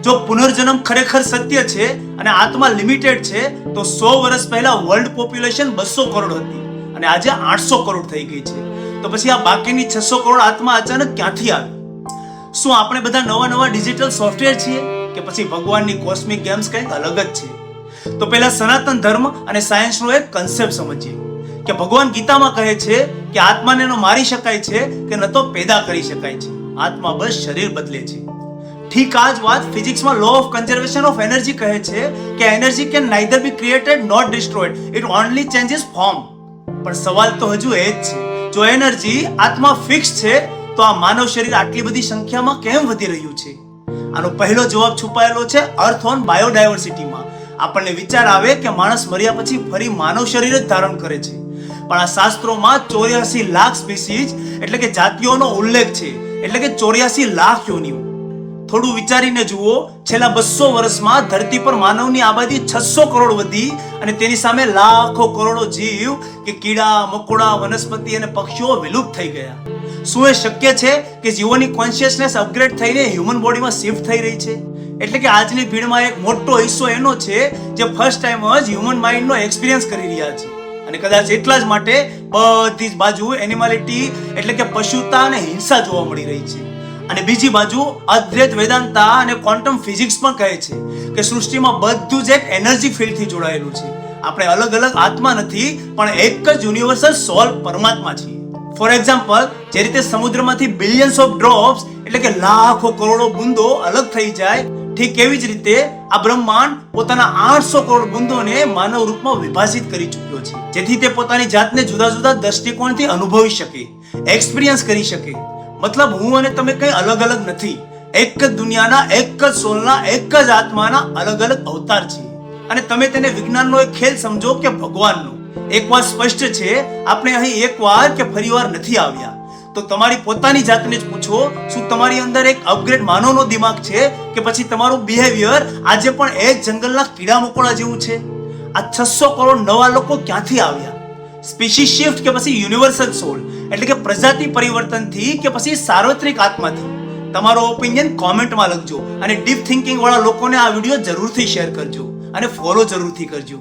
જો પુનર્જન્મ ખરેખર સત્ય છે અને આત્મા લિમિટેડ છે તો 100 વર્ષ પહેલા વર્લ્ડ પોપ્યુલેશન 200 કરોડ હતી અને આજે 800 કરોડ થઈ ગઈ છે. તો પછી આ બાકીની 600 કરોડ આત્મા અચાનક ક્યાંથી આવી? શું આપણે બધા નવા ડિજિટલ સોફ્ટવેર છીએ કે પછી ભગવાનની કોસ્મિક ગેમ્સ કંઈક અલગ જ છે? તો પહેલા સનાતન ધર્મ અને સાયન્સનો એક કન્સેપ્ટ સમજીએ કે ભગવાન ગીતામાં કહે છે કે આત્માને ન મારી શકાય છે કે ન તો પેદા કરી શકાય છે, આત્મા બસ શરીર બદલે છે. ઠીક આ જ વાત ફિઝિક્સમાં law of conservation of energy કહે છે કે energy can neither be created not destroyed, it only changes form. પણ સવાલ તો હજુ એ જ છે, જો એનર્જી આત્મા ફિક્સ છે તો આ માનવ શરીર આટલી બધી સંખ્યામાં કેમ વધી રહ્યું છે? આનો પહેલો જવાબ છુપાયેલો છે અર્થ ઓન બાયોડાયવર્સિટીમાં. આપણને વિચાર આવે કે માણસ મર્યા પછી ફરી માનવ શરીર જ ધારણ કરે છે, પણ આ શાસ્ત્રોમાં 84 લાખ સ્પીસીઝ એટલે કે જાતિઓનો ઉલ્લેખ છે, એટલે કે 84 લાખ યોનિઓ. થોડું વિચારીને જુઓ, છેલ્લા 200 વર્ષમાં ધરતી પર માનવની આબાદી 600 કરોડ વધી અને તેની સામે લાખો કરોડો જીવ કે કીડા, મકોડા, વનસ્પતિ અને પક્ષીઓ વિલુપ્ત થઈ ગયા. શું એ શક્ય છે કે જીવોની કોન્શિયસનેસ અપગ્રેડ થઈને હ્યુમન બોડીમાં શિફ્ટ થઈ રહી છે? એટલે કે આજની ભીડમાં એક મોટો હિસ્સો એનો છે જે ફર્સ્ટ ટાઈમ જ હ્યુમન માઇન્ડનો એક્સપિરિયન્સ કરી રહ્યા છે. અને કદાચ એટલા જ માટે બધી જ બાજુ એનિમાલિટી એટલે કે પશુતા અને હિંસા જોવા મળી રહી છે. અને બીજી બાજુ અદ્વૈત વેદાંતા અને ક્વોન્ટમ ફિઝિક્સ પણ કહે છે કે સૃષ્ટિમાં બધું જ એક એનર્જી ફિલ્ડથી જોડાયેલું છે. આપણે અલગ અલગ આત્મા નથી પણ એક જ યુનિવર્સલ સોલ પરમાત્મા છીએ. ફોર એક્ઝામ્પલ, જે રીતે સમુદ્રમાંથી બિલિયન્સ ઓફ ડ્રોપ્સ એટલે કે લાખો કરોડો બુંદો અલગ થઈ જાય, ઠીક એવી જ રીતે આ બ્રહ્માંડ પોતાના 800 કરોડ બુંદોને માનવ રૂપમાં વિભાજિત કરી ચૂક્યો છે, જેથી તે પોતાની જાતને જુદા જુદા દ્રષ્ટિકોણથી અનુભવી શકે, એક્સપિરિયન્સ કરી શકે. મતલબ હું અને તમે કંઈ અલગ અલગ નથી, એક જ દુનિયાના, એક જ સોલના, એક જ આત્માના અલગ અલગ અવતાર છે. અને તમે તેને વિજ્ઞાનનો એક ખેલ સમજો કે ભગવાનનો. એક વાત સ્પષ્ટ છે, આપણે અહીં એકવાર કે ફરીવાર નથી આવ્યા. તો તમારી પોતાની જાતને જ પૂછો, શું તમારી અંદર એક અપગ્રેડ માનવનો દિમાગ છે કે પછી તમારું બિહેવિયર આજે પણ એ જ જંગલના કીડા મકોડા જેવું છે? આ 600 કરોડ નવા લોકો ક્યાંથી આવ્યા? સ્પીશીસ શિફ્ટ કે પછી યુનિવર્સલ સોલ એટલે કે પ્રજાતિ પરિવર્તનથી કે પછી સાર્વત્રિક આત્માથી? તમારો ઓપિનિયન કોમેન્ટમાં લખજો અને ડીપ થિંકિંગ વાળા લોકોને આ વિડીયો જરૂરથી શેર કરજો અને ફોલો જરૂરથી કરજો.